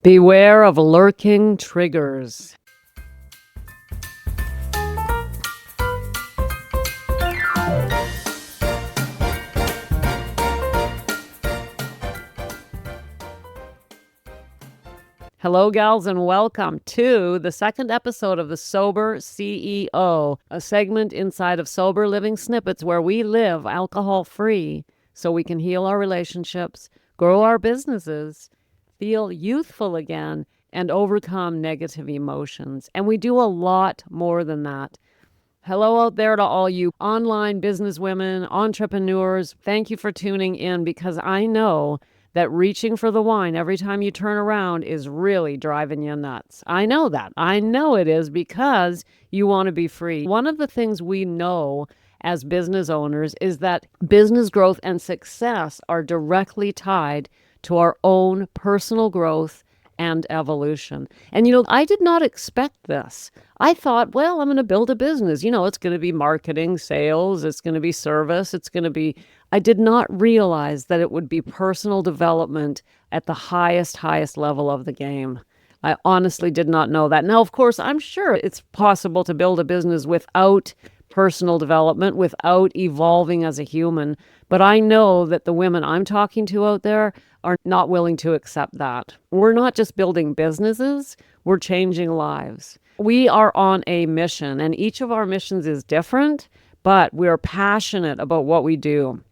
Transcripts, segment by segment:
Beware of lurking triggers. Hello, gals, and welcome to the second episode of the Sober CEO, a segment inside of Sober Living Snippets where we live alcohol-free so we can heal our relationships, grow our businesses, feel youthful again, and overcome negative emotions. And we do a lot more than that. Hello out there to all you online businesswomen, entrepreneurs. Thank you for tuning in because I know that reaching for the wine every time you turn around is really driving you nuts. I know that. I know it is because you want to be free. One of the things we know as business owners is that business growth and success are directly tied to our own personal growth and evolution. And, I did not expect this. I thought, well, I'm going to build a business. It's going to be marketing, sales, it's going to be service, I did not realize that it would be personal development at the highest level of the game. I honestly did not know that. Now, of course, I'm sure it's possible to build a business without personal development, without evolving as a human. But I know that the women I'm talking to out there are not willing to accept that. We're not just building businesses, we're changing lives. We are on a mission, and each of our missions is different, but we're passionate about what we do.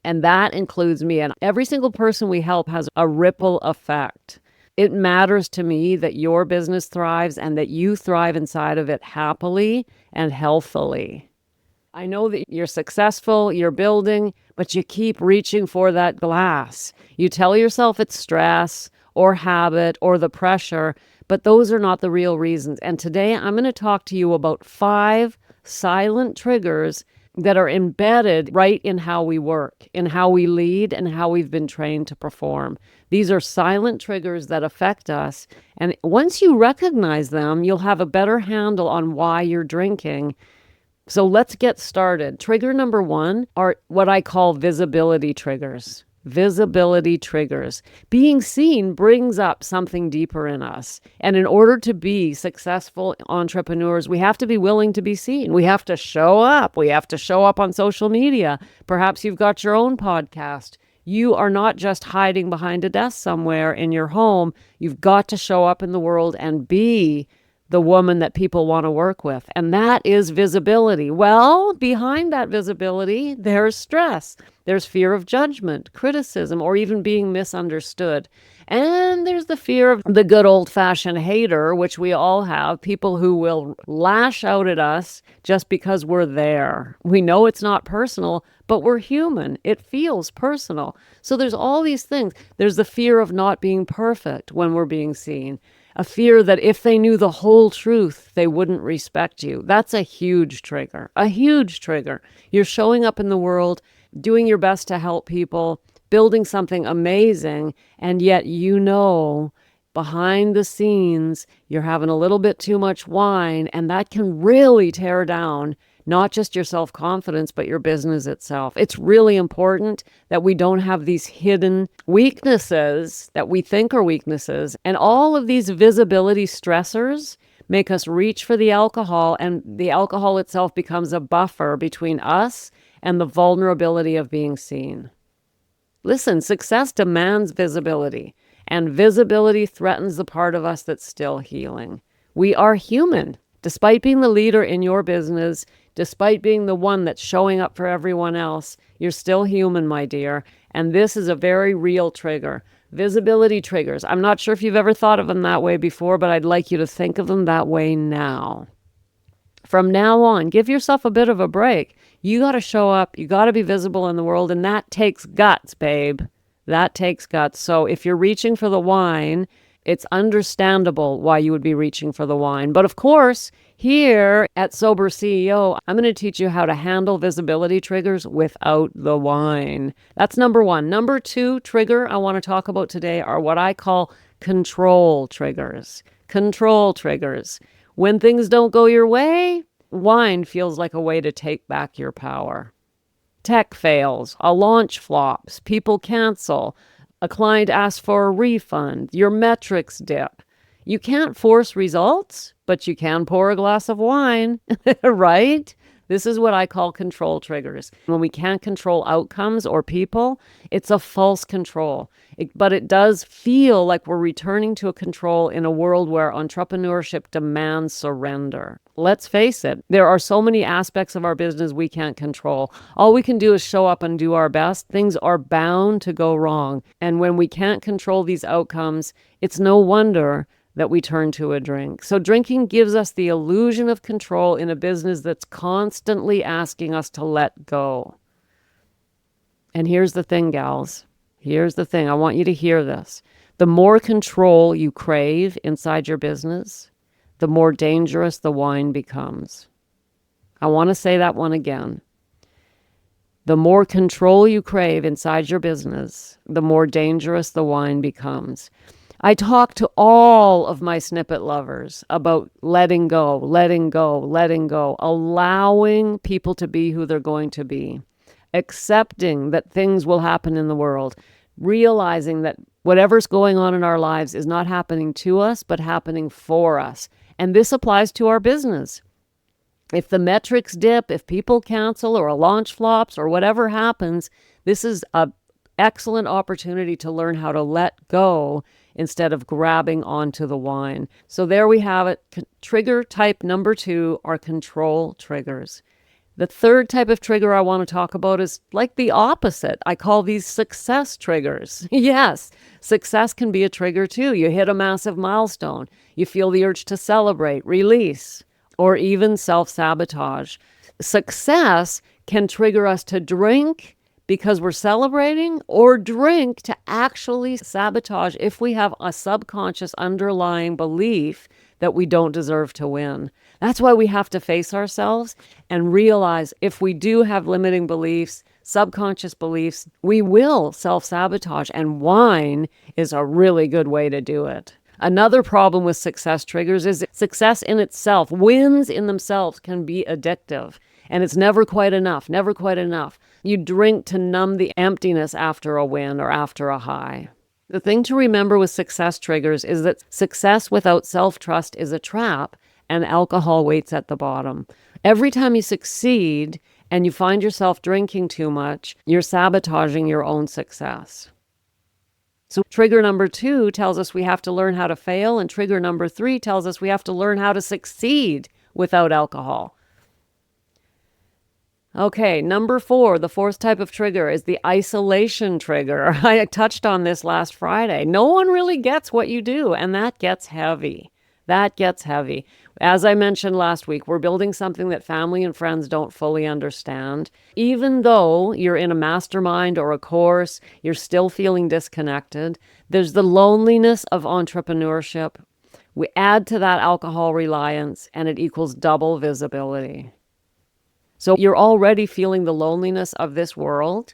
And that includes me. And every single person we help has a ripple effect. It matters to me that your business thrives and that you thrive inside of it happily and healthily. I know that you're successful, you're building, but you keep reaching for that glass. You tell yourself it's stress or habit or the pressure, but those are not the real reasons. And today I'm going to talk to you about 5 silent triggers that are embedded right in how we work, in how we lead, and how we've been trained to perform. These are silent triggers that affect us. And once you recognize them, you'll have a better handle on why you're drinking. So let's get started. Trigger number 1 are what I call visibility triggers. Visibility triggers. Being seen brings up something deeper in us. And in order to be successful entrepreneurs, we have to be willing to be seen. We have to show up. We have to show up on social media. Perhaps you've got your own podcast. You are not just hiding behind a desk somewhere in your home. You've got to show up in the world and be the woman that people want to work with. And that is visibility. Well, behind that visibility, there's stress. There's fear of judgment, criticism, or even being misunderstood. And there's the fear of the good old-fashioned hater, which we all have, people who will lash out at us just because we're there. We know it's not personal, but we're human. It feels personal. So there's all these things. There's the fear of not being perfect when we're being seen. A fear that if they knew the whole truth, they wouldn't respect you. That's a huge trigger, a huge trigger. You're showing up in the world, doing your best to help people, building something amazing, and yet behind the scenes, you're having a little bit too much wine, and that can really tear down not just your self-confidence, but your business itself. It's really important that we don't have these hidden weaknesses that we think are weaknesses. And all of these visibility stressors make us reach for the alcohol, and the alcohol itself becomes a buffer between us and the vulnerability of being seen. Listen, success demands visibility, and visibility threatens the part of us that's still healing. We are human. Despite being the leader in your business, despite being the one that's showing up for everyone else, you're still human, my dear. And this is a very real trigger. Visibility triggers. I'm not sure if you've ever thought of them that way before, but I'd like you to think of them that way now. From now on, give yourself a bit of a break. You got to show up. You got to be visible in the world. And that takes guts, babe. That takes guts. So if you're reaching for the wine, it's understandable why you would be reaching for the wine. But of course, here at Sober CEO, I'm going to teach you how to handle visibility triggers without the wine. That's number 1. Number 2 trigger I want to talk about today are what I call control triggers. Control triggers. When things don't go your way, wine feels like a way to take back your power. Tech fails, a launch flops, people cancel, A client asks for a refund. Your metrics dip. You can't force results, but you can pour a glass of wine, right? This is what I call control triggers. When we can't control outcomes or people, it's a false control. But it does feel like we're returning to a control in a world where entrepreneurship demands surrender. Let's face it, there are so many aspects of our business we can't control. All we can do is show up and do our best. Things are bound to go wrong. And when we can't control these outcomes, it's no wonder that we turn to a drink. So drinking gives us the illusion of control in a business that's constantly asking us to let go. And here's the thing, gals. Here's the thing. I want you to hear this. The more control you crave inside your business, the more dangerous the wine becomes. I want to say that one again. The more control you crave inside your business, the more dangerous the wine becomes. I talk to all of my snippet lovers about letting go, letting go, letting go, allowing people to be who they're going to be, accepting that things will happen in the world, realizing that whatever's going on in our lives is not happening to us, but happening for us. And this applies to our business. If the metrics dip, if people cancel or a launch flops or whatever happens, this is an excellent opportunity to learn how to let go instead of grabbing onto the wine. So there we have it. Trigger type number 2 are control triggers. The third type of trigger I want to talk about is like the opposite. I call these success triggers. Yes, success can be a trigger too. You hit a massive milestone. You feel the urge to celebrate, release, or even self-sabotage. Success can trigger us to drink because we're celebrating, or drink to actually sabotage if we have a subconscious underlying belief that we don't deserve to win. That's why we have to face ourselves and realize if we do have limiting beliefs, subconscious beliefs, we will self-sabotage, and wine is a really good way to do it. Another problem with success triggers is that success in itself, wins in themselves, can be addictive. And it's never quite enough, never quite enough. You drink to numb the emptiness after a win or after a high. The thing to remember with success triggers is that success without self-trust is a trap, and alcohol waits at the bottom. Every time you succeed and you find yourself drinking too much, you're sabotaging your own success. So trigger number 2 tells us we have to learn how to fail, and trigger number 3 tells us we have to learn how to succeed without alcohol. Okay, number 4, the fourth type of trigger is the isolation trigger. I touched on this last Friday. No one really gets what you do, and that gets heavy. That gets heavy. As I mentioned last week, we're building something that family and friends don't fully understand. Even though you're in a mastermind or a course, you're still feeling disconnected. There's the loneliness of entrepreneurship. We add to that alcohol reliance, and it equals double visibility. So you're already feeling the loneliness of this world,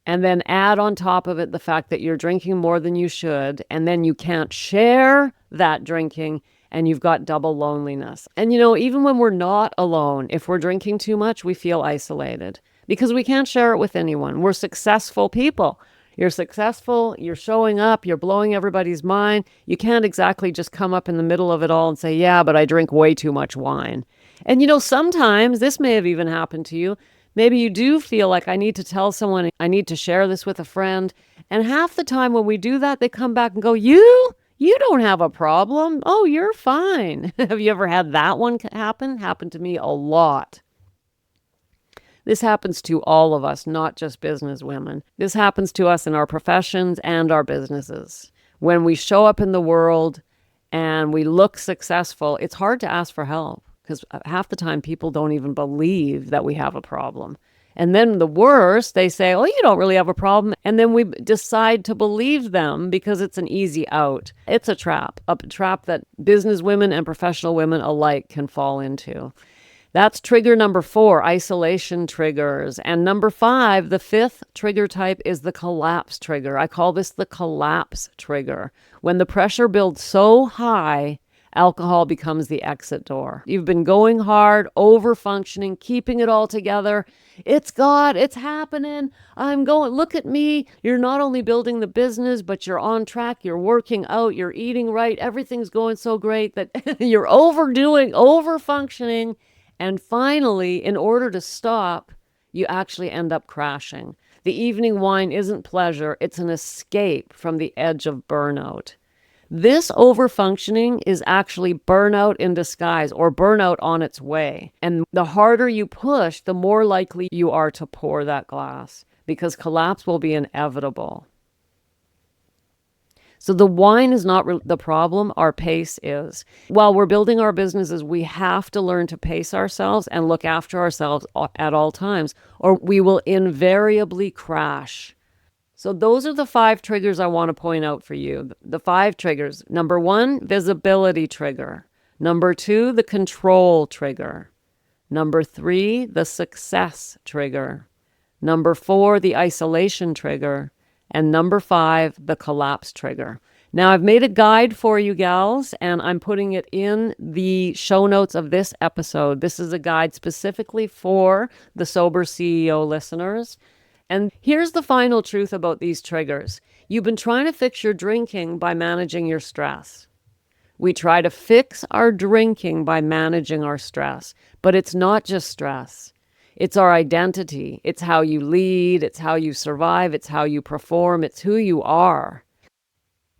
and then add on top of it the fact that you're drinking more than you should, and then you can't share that drinking, and you've got double loneliness. And even when we're not alone, if we're drinking too much, we feel isolated because we can't share it with anyone. We're successful people. You're successful, you're showing up, you're blowing everybody's mind. You can't exactly just come up in the middle of it all and say, yeah, but I drink way too much wine. And sometimes this may have even happened to you. Maybe you do feel like I need to tell someone, I need to share this with a friend. And half the time when we do that, they come back and go, you don't have a problem. Oh, you're fine. Have you ever had that one happen? Happened to me a lot. This happens to all of us, not just business women. This happens to us in our professions and our businesses. When we show up in the world and we look successful, it's hard to ask for help because half the time people don't even believe that we have a problem. And then the worst, they say, oh, you don't really have a problem. And then we decide to believe them because it's an easy out. It's a trap that business women and professional women alike can fall into. That's trigger number 4, isolation triggers. And number 5, the 5th trigger type is the collapse trigger. I call this the collapse trigger. When the pressure builds so high alcohol becomes the exit door. You've been going hard, over-functioning, keeping it all together. It's God, it's happening. I'm going, look at me. You're not only building the business, but you're on track. You're working out, you're eating right. Everything's going so great that you're overdoing, over-functioning. And finally, in order to stop, you actually end up crashing. The evening wine isn't pleasure, it's an escape from the edge of burnout. This overfunctioning is actually burnout in disguise, or burnout on its way. And the harder you push, the more likely you are to pour that glass, because collapse will be inevitable. So the wine is not the problem, our pace is. While we're building our businesses, we have to learn to pace ourselves and look after ourselves at all times, or we will invariably crash. So those are the 5 triggers I want to point out for you. The 5 triggers. Number 1, visibility trigger. Number 2, the control trigger. Number 3, the success trigger. Number 4, the isolation trigger. And number 5, the collapse trigger. Now, I've made a guide for you gals, and I'm putting it in the show notes of this episode. This is a guide specifically for the Sober CEO listeners. And here's the final truth about these triggers. You've been trying to fix your drinking by managing your stress. We try to fix our drinking by managing our stress, but it's not just stress. It's our identity. It's how you lead. It's how you survive. It's how you perform. It's who you are.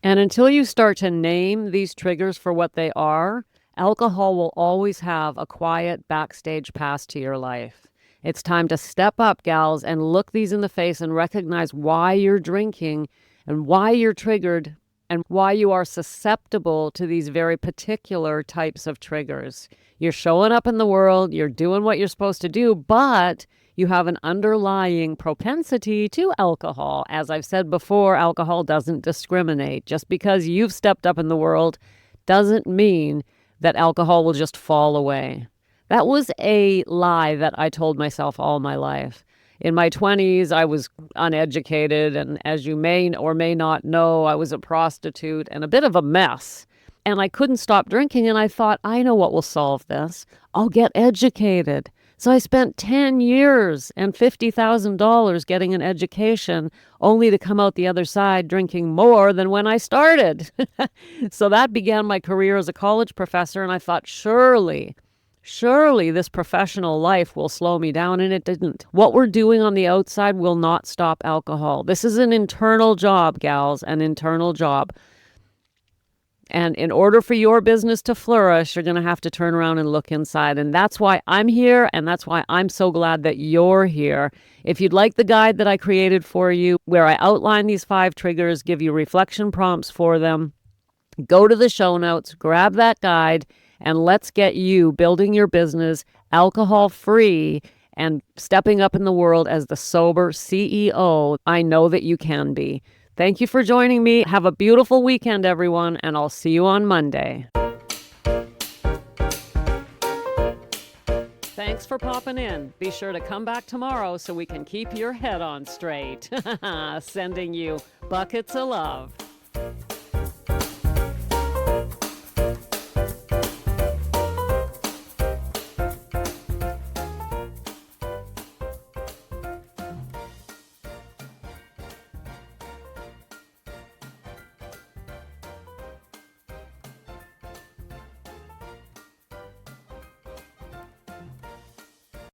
And until you start to name these triggers for what they are, alcohol will always have a quiet backstage pass to your life. It's time to step up, gals, and look these in the face and recognize why you're drinking and why you're triggered and why you are susceptible to these very particular types of triggers. You're showing up in the world, you're doing what you're supposed to do, but you have an underlying propensity to alcohol. As I've said before, alcohol doesn't discriminate. Just because you've stepped up in the world doesn't mean that alcohol will just fall away. That was a lie that I told myself all my life. In my 20s, I was uneducated, and as you may or may not know, I was a prostitute and a bit of a mess. And I couldn't stop drinking, and I thought, I know what will solve this. I'll get educated. So I spent 10 years and $50,000 getting an education, only to come out the other side drinking more than when I started. So that began my career as a college professor, and I thought, surely this professional life will slow me down, and it didn't. What we're doing on the outside will not stop alcohol. This is an internal job, gals, an internal job. And in order for your business to flourish, you're going to have to turn around and look inside. And that's why I'm here, and that's why I'm so glad that you're here. If you'd like the guide that I created for you, where I outline these 5 triggers, give you reflection prompts for them, go to the show notes, grab that guide, and let's get you building your business alcohol-free and stepping up in the world as the sober CEO I know that you can be. Thank you for joining me. Have a beautiful weekend, everyone, and I'll see you on Monday. Thanks for popping in. Be sure to come back tomorrow so we can keep your head on straight. Sending you buckets of love.